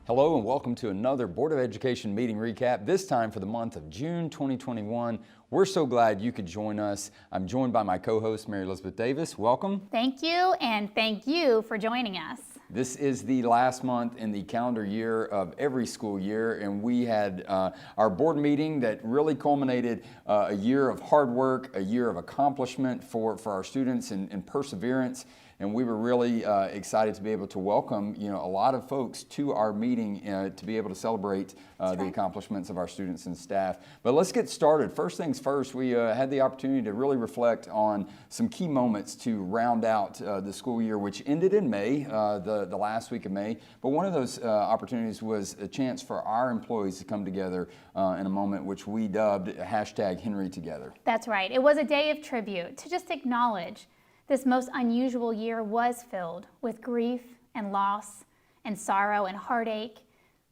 Hello and welcome to another Board of Education meeting recap, this time for the month of June 2021. We're so glad you could join us. I'm joined by my co-host, Mary Elizabeth Davis. Welcome. Thank you, and thank you for joining us. This is the last month in the calendar year of every school year, and we had our board meeting that really culminated a year of hard work, a year of accomplishment for our students and perseverance. And we were really excited to be able to welcome, a lot of folks to our meeting to be able to celebrate the accomplishments of our students and staff. But let's get started. First things first, we had the opportunity to really reflect on some key moments to round out the school year, which ended in May, the last week of May. But one of those opportunities was a chance for our employees to come together in a moment which we dubbed #HenryTogether. That's right. It was a day of tribute to just acknowledge this most unusual year was filled with grief and loss and sorrow and heartache,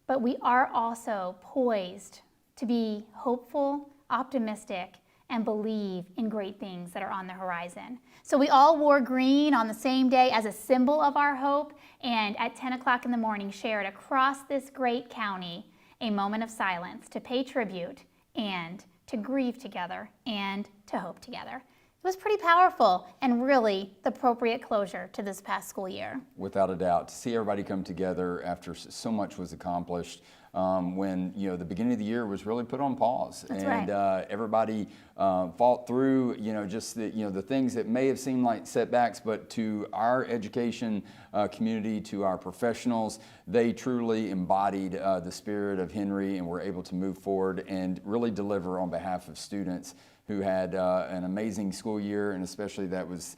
but we are also poised to be hopeful, optimistic, and believe in great things that are on the horizon. So we all wore green on the same day as a symbol of our hope, and at 10 o'clock in the morning shared across this great county a moment of silence to pay tribute and to grieve together and to hope together. It was pretty powerful and really the appropriate closure to this past school year. Without a doubt, to see everybody come together after so much was accomplished when the beginning of the year was really put on pause. That's and right. Everybody fought through just the things that may have seemed like setbacks, but to our education community, to our professionals, they truly embodied the spirit of Henry and were able to move forward and really deliver on behalf of students who had an amazing school year, and especially that was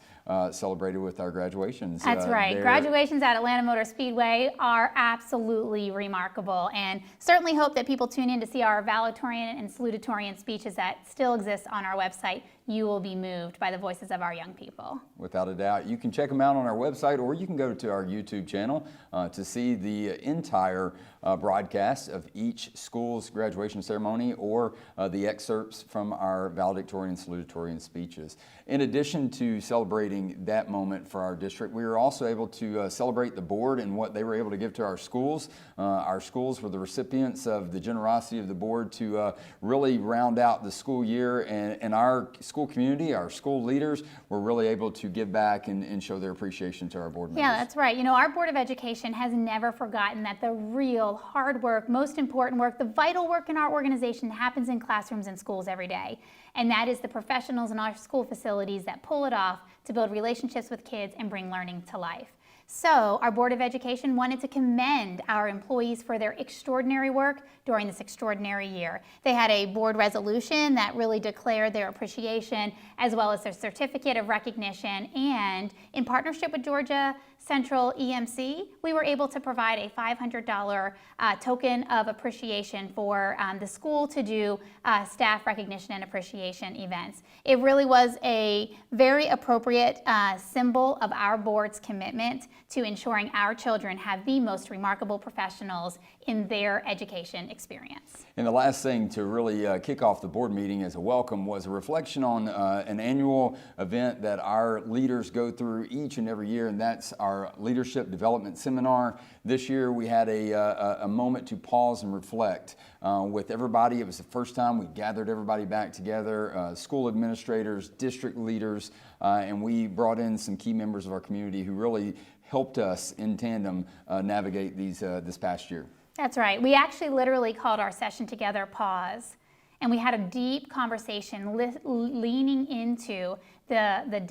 celebrated with our graduations. That's right. Graduations at Atlanta Motor Speedway are absolutely remarkable, and certainly hope that people tune in to see our valedictorian and salutatorian speeches that still exist on our website. You will be moved by the voices of our young people. Without a doubt. You can check them out on our website, or you can go to our YouTube channel to see the entire broadcast of each school's graduation ceremony or the excerpts from our valedictorian and salutatorian speeches. In addition to celebrating that moment for our district, we were also able to celebrate the board and what they were able to give to our schools. Our schools were the recipients of the generosity of the board to really round out the school year, and our school community, our school leaders, were really able to give back and show their appreciation to our board members. Yeah, that's right. Our Board of Education has never forgotten that the real hard work, most important work, the vital work in our organization happens in classrooms and schools every day. And that is the professionals in our school facilities that pull it off to build relationships with kids and bring learning to life. So our Board of Education wanted to commend our employees for their extraordinary work during this extraordinary year. They had a board resolution that really declared their appreciation, as well as their certificate of recognition, and in partnership with Georgia Central EMC, we were able to provide a $500 token of appreciation for the school to do staff recognition and appreciation events. It really was a very appropriate symbol of our board's commitment to ensuring our children have the most remarkable professionals in their education experience. And the last thing to really kick off the board meeting as a welcome was a reflection on an annual event that our leaders go through each and every year, and that's our Leadership Development Seminar. This year we had a moment to pause and reflect with everybody. It was the first time we gathered everybody back together, school administrators, district leaders, and we brought in some key members of our community who really helped us in tandem navigate this past year. That's right. We actually literally called our session together Pause, and we had a deep conversation leaning into the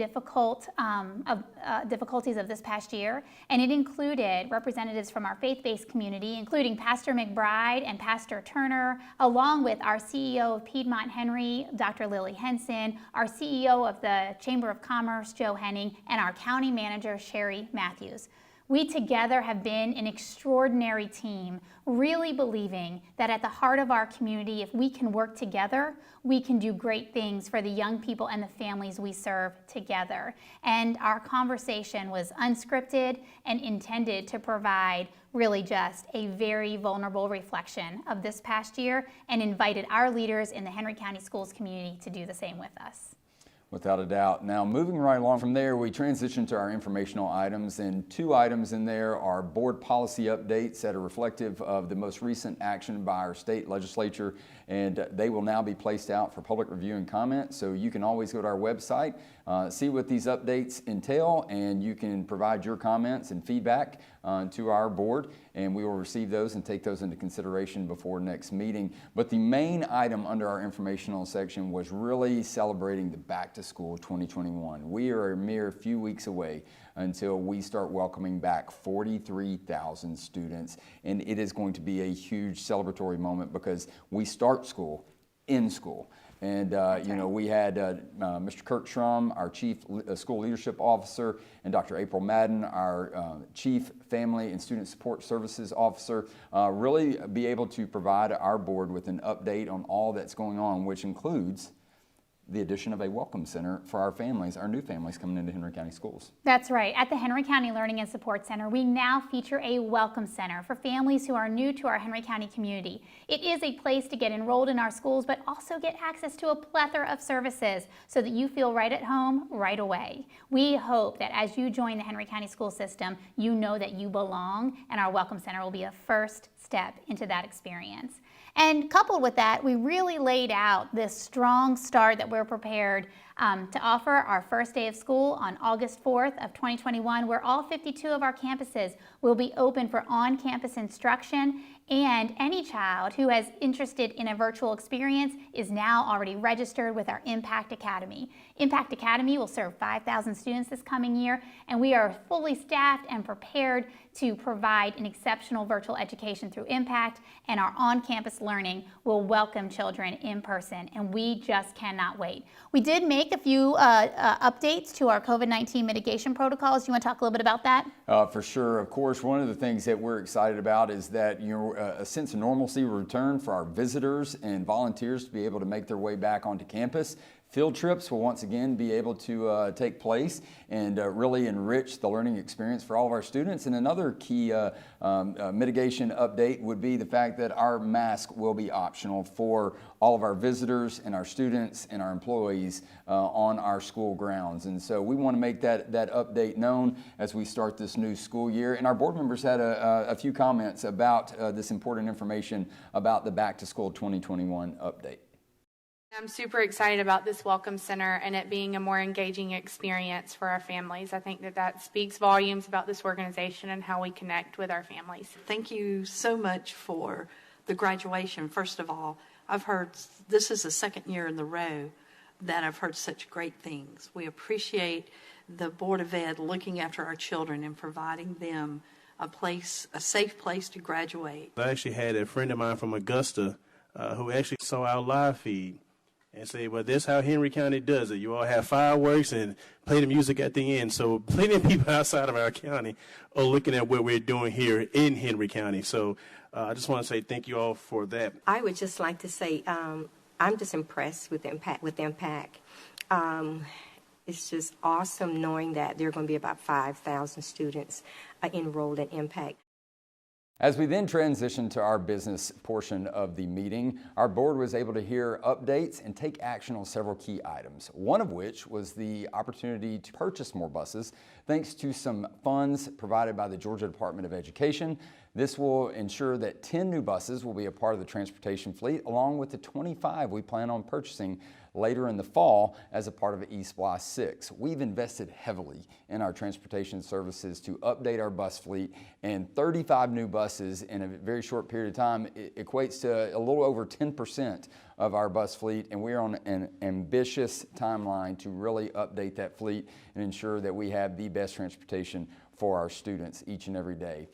difficulties of this past year, and it included representatives from our faith-based community, including Pastor McBride and Pastor Turner, along with our CEO of Piedmont Henry, Dr. Lily Henson, our CEO of the Chamber of Commerce, Joe Henning, and our county manager, Sherry Matthews. We together have been an extraordinary team, really believing that at the heart of our community, if we can work together, we can do great things for the young people and the families we serve together. And our conversation was unscripted and intended to provide really just a very vulnerable reflection of this past year, and invited our leaders in the Henry County Schools community to do the same with us. Without a doubt. Now, moving right along from there, we transition to our informational items, and 2 items in there are board policy updates that are reflective of the most recent action by our state legislature, and they will now be placed out for public review and comment. So you can always go to our website, see what these updates entail, and you can provide your comments and feedback to our board, and we will receive those and take those into consideration before next meeting. But the main item under our informational section was really celebrating the Back to School 2021. We are a mere few weeks away until we start welcoming back 43,000 students, and it is going to be a huge celebratory moment because we start school in school. And, you know, we had Mr. Kirk Schrum, our Chief School Leadership Officer, and Dr. April Madden, our Chief Family and Student Support Services Officer, really be able to provide our board with an update on all that's going on, which includes the addition of a welcome center for our families, our new families coming into Henry County Schools. That's right. At the Henry County Learning and Support Center, we now feature a welcome center for families who are new to our Henry County community. It is a place to get enrolled in our schools, but also get access to a plethora of services so that you feel right at home right away. We hope that as you join the Henry County school system, you know that you belong, and our welcome center will be a first step into that experience. And coupled with that, we really laid out this strong start that we're prepared to offer our first day of school on August 4th of 2021, where all 52 of our campuses will be open for on-campus instruction, and any child who is interested in a virtual experience is now already registered with our Impact Academy. Impact Academy will serve 5,000 students this coming year, and we are fully staffed and prepared to provide an exceptional virtual education through Impact, and our on-campus learning will welcome children in person, and we just cannot wait. We did make a few updates to our COVID-19 mitigation protocols. You want to talk a little bit about that? For sure. Of course, one of the things that we're excited about is that a sense of normalcy will return for our visitors and volunteers to be able to make their way back onto campus. Field trips will once again be able to take place and really enrich the learning experience for all of our students. And another key mitigation update would be the fact that our mask will be optional for all of our visitors and our students and our employees on our school grounds. And so we want to make that update known as we start this new school year. And our board members had a few comments about this important information about the Back to School 2021 update. I'm super excited about this Welcome Center and it being a more engaging experience for our families. I think that speaks volumes about this organization and how we connect with our families. Thank you so much for the graduation. First of all, I've heard this is the second year in a row that I've heard such great things. We appreciate the Board of Ed looking after our children and providing them a safe place to graduate. I actually had a friend of mine from Augusta who actually saw our live feed and say, well, this is how Henry County does it. You all have fireworks and play the music at the end. So plenty of people outside of our county are looking at what we're doing here in Henry County. So I just want to say thank you all for that. I would just like to say I'm just impressed with Impact. It's just awesome knowing that there are going to be about 5,000 students enrolled in Impact. As we then transition to our business portion of the meeting, our board was able to hear updates and take action on several key items, one of which was the opportunity to purchase more buses thanks to some funds provided by the Georgia Department of Education. This will ensure that 10 new buses will be a part of the transportation fleet, along with the 25 we plan on purchasing later in the fall as a part of eSPLOST 6. We've invested heavily in our transportation services to update our bus fleet, and 35 new buses in a very short period of time equates to a little over 10% of our bus fleet, and we're on an ambitious timeline to really update that fleet and ensure that we have the best transportation for our students each and every day.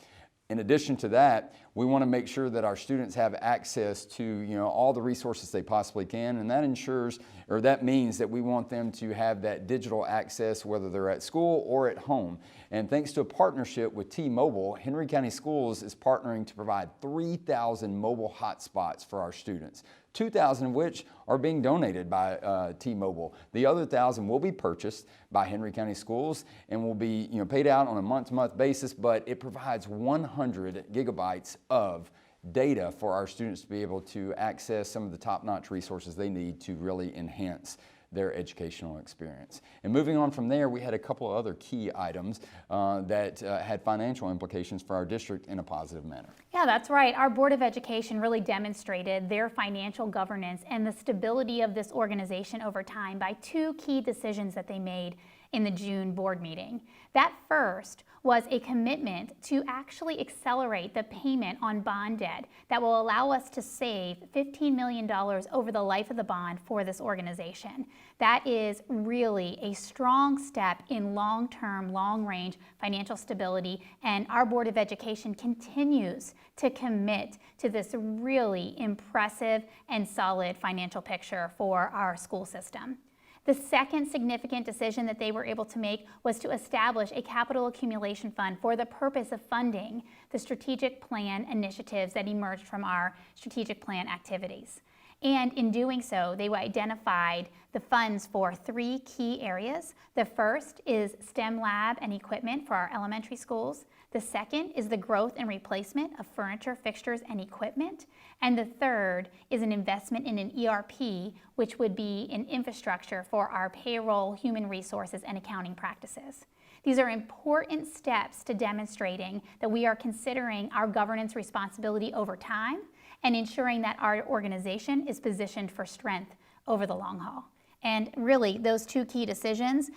In addition to that, we want to make sure that our students have access to all the resources they possibly can, and that means that we want them to have that digital access whether they're at school or at home. And thanks to a partnership with T-Mobile, Henry County Schools is partnering to provide 3,000 mobile hotspots for our students, 2,000 of which are being donated by T-Mobile. The other 1,000 will be purchased by Henry County Schools and will be paid out on a month-to-month basis, but it provides 100 gigabytes of data for our students to be able to access some of the top-notch resources they need to really enhance their educational experience. And moving on from there, we had a couple of other key items that had financial implications for our district in a positive manner. Yeah, that's right. Our Board of Education really demonstrated their financial governance and the stability of this organization over time by two key decisions that they made in the June board meeting. That first was a commitment to actually accelerate the payment on bond debt that will allow us to save $15 million over the life of the bond for this organization. That is really a strong step in long-term, long-range financial stability, and our Board of Education continues to commit to this really impressive and solid financial picture for our school system. The second significant decision that they were able to make was to establish a capital accumulation fund for the purpose of funding the strategic plan initiatives that emerged from our strategic plan activities. And in doing so, they identified the funds for three key areas. The first is STEM lab and equipment for our elementary schools. The second is the growth and replacement of furniture, fixtures, and equipment. And the third is an investment in an ERP, which would be an infrastructure for our payroll, human resources, and accounting practices. These are important steps to demonstrating that we are considering our governance responsibility over time and ensuring that our organization is positioned for strength over the long haul. And really, those two key decisions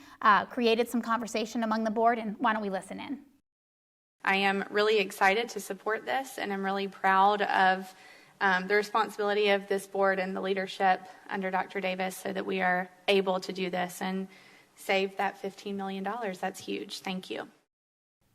created some conversation among the board, and why don't we listen in? I am really excited to support this, and I'm really proud of the responsibility of this board and the leadership under Dr. Davis so that we are able to do this and save that $15 million. That's huge. Thank you.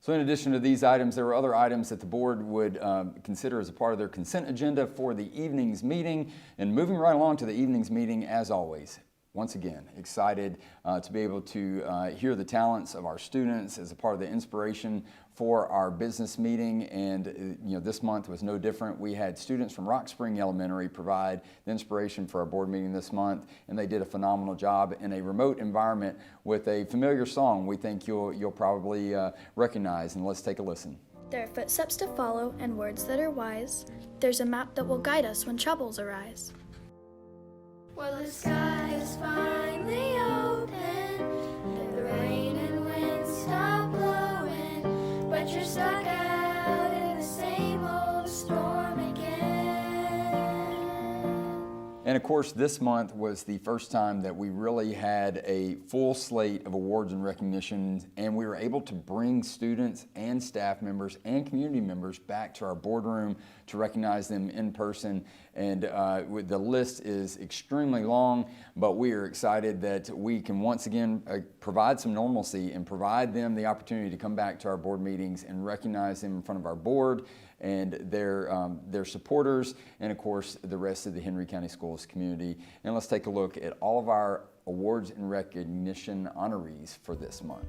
So in addition to these items, there were other items that the board would consider as a part of their consent agenda for the evening's meeting. And moving right along to the evening's meeting, as always, once again, excited to be able to hear the talents of our students as a part of the inspiration for our business meeting. And this month was no different. We had students from Rock Spring Elementary provide the inspiration for our board meeting this month, and they did a phenomenal job in a remote environment with a familiar song we think you'll probably recognize. And let's take a listen. There are footsteps to follow and words that are wise. There's a map that will guide us when troubles arise. Well, the sky is finally open, the rain and wind stop blowing, but you're stuck out in the same old storm again. And of course, this month was the first time that we really had a full slate of awards and recognitions, and we were able to bring students and staff members and community members back to our boardroom to recognize them in person. And the list is extremely long, but we are excited that we can once again provide some normalcy and provide them the opportunity to come back to our board meetings and recognize them in front of our board and their supporters, and of course the rest of the Henry County Schools community. And let's take a look at all of our awards and recognition honorees for this month.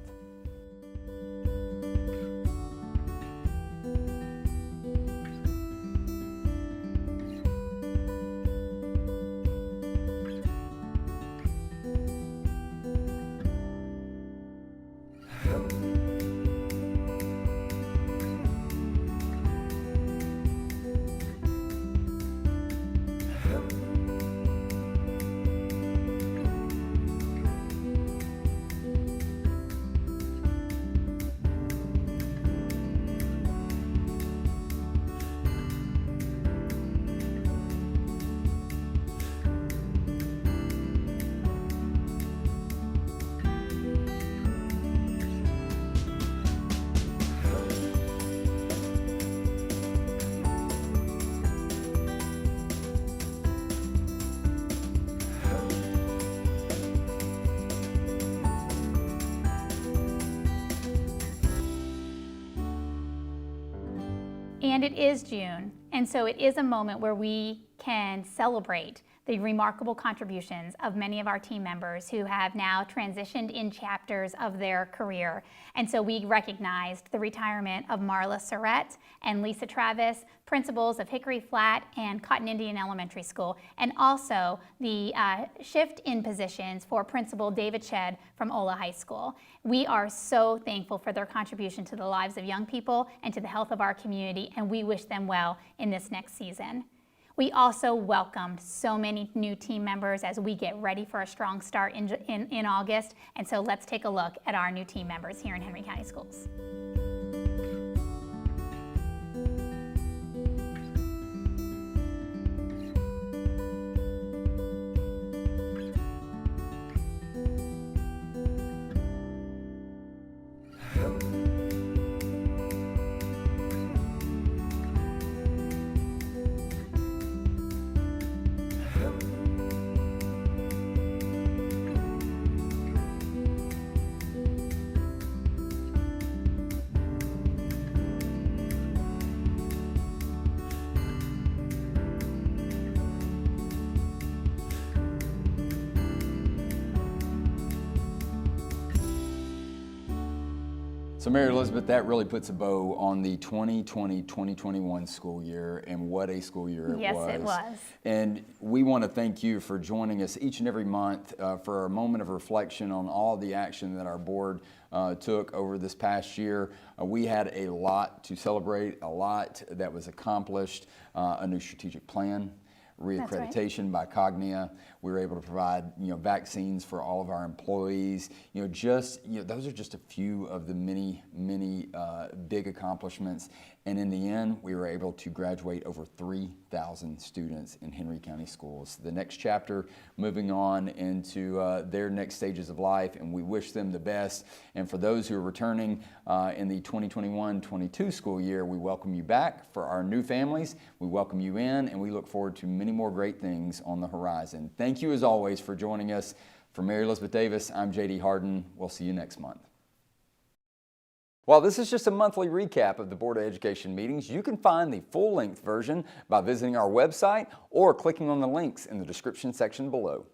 And it is June, and so it is a moment where we can celebrate the remarkable contributions of many of our team members who have now transitioned in chapters of their career. And so we recognized the retirement of Marla Surratt and Lisa Travis, principals of Hickory Flat and Cotton Indian Elementary School, and also the shift in positions for Principal David Shedd from Ola High School. We are so thankful for their contribution to the lives of young people and to the health of our community, and we wish them well in this next season. We also welcomed so many new team members as we get ready for a strong start in August. And so let's take a look at our new team members here in Henry County Schools. So Mary Elizabeth, that really puts a bow on the 2020-2021 school year, and what a school year it was. Yes, it was. And we want to thank you for joining us each and every month for a moment of reflection on all the action that our board took over this past year. We had a lot to celebrate, a lot that was accomplished, a new strategic plan, reaccreditation by Cognia. We were able to provide, vaccines for all of our employees. Those are just a few of the many big accomplishments. And in the end, we were able to graduate over 3,000 students in Henry County Schools. The next chapter, moving on into their next stages of life, and we wish them the best. And for those who are returning in the 2021-22 school year, we welcome you back. For our new families, we welcome you in, and we look forward to many more great things on the horizon. Thank you as always for joining us. For Mary Elizabeth Davis, I'm J.D. Harden. We'll see you next month. While this is just a monthly recap of the Board of Education meetings, you can find the full-length version by visiting our website or clicking on the links in the description section below.